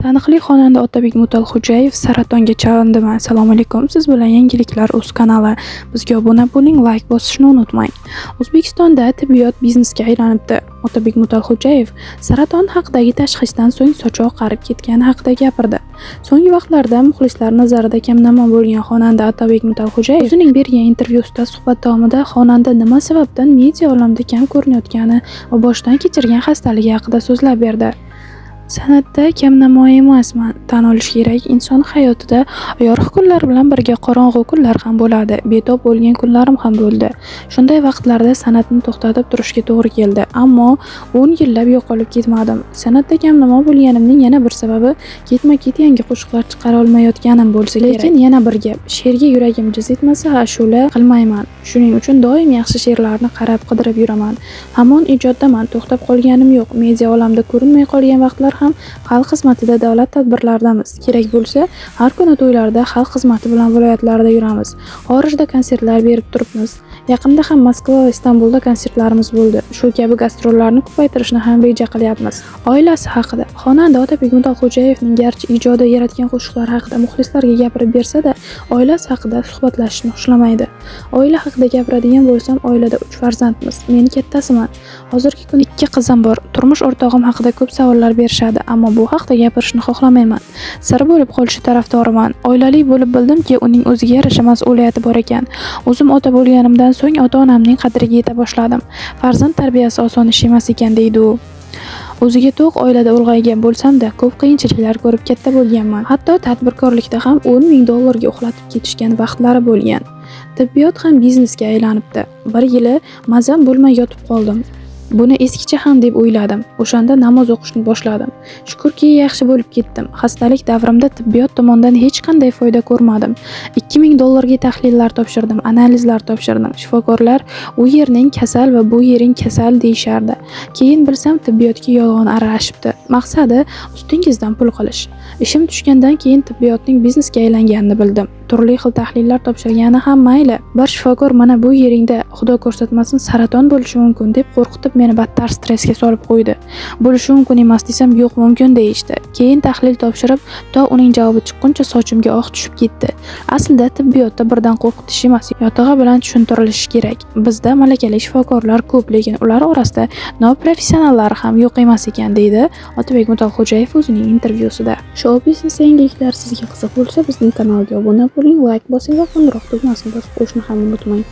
Taniqli xonanda Otabek Mutalxo'jayev saratonga chalindimi? Assalomu alaykum. Siz bilan Yangiliklar.uz kanali. Bizga obuna bo'ling, like bosishni unutmang. O'zbekistonda tibbiyot biznesga aylanibdi. Otabek Mutalxo'jayev saraton haqidagi tashxisdan so'ng sochi oqarib ketgani haqida gapirdi. So'nggi vaqtlarda muxlislar nazarida kamnamo bo'lgan xonanda Otabek Mutalxo'jayev o'zining bergan intervyusida suhbat davomida xonanda nima sababdan media olamida kam ko'rinayotgani va boshdan kechirgan xastaligi haqida so'zlab berdi. San'atda kamnamo emasman. Tan olish kerak, inson hayotida yorug' kunlar bilan birga qorong'u kunlar ham bo'ladi. Betob bo'lgan kunlarim ham bo'ldi. Shunday vaqtlarda san'atni to'xtatib turishga to'g'ri keldi, ammo 10 yillab yo'qolib ketmadim. San'atda kamnamo bo'lganimning yana bir sababi ketma-ket yangi qo'shiqlar chiqara olmayotganim bo'lsa kerak. Lekin yana bir gap, she'rga yuragim jiz etmasa, ashula qilmayman. Shuning uchun doim yaxshi she'rlarni qarab qidirib yuraman. Hamon ijoddaman, to'xtab qolganim yo'q. Media olamida ko'rinmay qolgan vaqtlar ham xalq xizmatida, davlat tadbirlaridamiz. Kerak bo'lsa, har kuni to'ylarda xalq xizmati bilan viloyatlarda yuramiz. Xorijda konsertlar berib turibmiz. Yaqinda ham Moskva va Istanbulda konsertlarimiz bo'ldi. Shu kabi gastrollarni ko'paytirishni ham reja qilyapmiz. Oilasi haqida. Xonanda Otabek Mutalxo'jayevning garchi ijodi yaratgan qo'shiqlar haqida muxlislarga gapirib bersa-da, oilasi haqida suhbatlashishni xushlamaydi. Oila haqida gapiradigan bo'lsam, oilada 3 farzandmiz. Men kattasiman. Hozirgi kunda 2 qizim bor. Turmush o'rtog'im haqida ko'p savollar berishadi, ammo bu haqda gapirishni xohlamayman. Sir bo'lib qolishi tarafdoriman. Oilali bo'lib bildimki, uning o'ziga yarasha mas'uliyati bor ekan. O'zim ota bo'lganimdan so'ng ota-onamning qadriga yeta boshladim. Farzand tarbiyasi oson ish emas ekan deydi u. O'ziga to'q oilada ulg'aygan bo'lsam-da, ko'p qiyinchiliklar ko'rib katta bo'lganman. Hatto tadbirkorlikda ham $10,000 ga uxlatib ketishgan vaqtlari bo'lgan. Tibbiyot ham biznesga aylanibdi. Bir yili mazam bo'lmay yotib qoldim. Buni eskicha ham deb o'yladim. O'shanda namoz o'qishni boshladim. Shukrki, yaxshi bo'lib ketdim. Xastalik davrimda tibbiyot tomonidan hech qanday foyda ko'rmadim. $2,000 ga tahlillar topshirdim, analizlar topshirdim. Shifokorlar u yerning kasal va bu yering kasal deyishardi. Keyin bilsam, tibbiyotga yolg'on aralashibdi. Maqsadi ustingizdan pul qilish. Ishim tushgandan keyin tibbiyotning biznesga aylanganini bildim. Turli xil tahlillar topshirgani ham mayli. Bir shifokor mana bu yeringda xudo ko'rsatmasin saraton bo'lishi mumkin deb qo'rqitib meni battar stressga solib qo'ydi. Bo'lishi mumkin emas desam, yo'q mumkin deyishdi. Keyin tahlil topshirib, to uning javobi chiqquncha sochimga oq tushib ketdi. Aslida tibbiyotda birdan qo'rqitish emas, yotig'i bilan tushuntirilishi kerak. Bizda malakali shifokorlar ko'p, lekin ular orasida noprofessionallar ham yo'q emas ekan, deydi Otabek Mutalxo'jayev o'zining intervyusida. Shou biznes yangiliklar sizga qiziq bo'lsa, bizning kanalga obuna bo'ling, like bosing va qo'ng'iroq tugmasini bosib qo'yishni ham unutmang.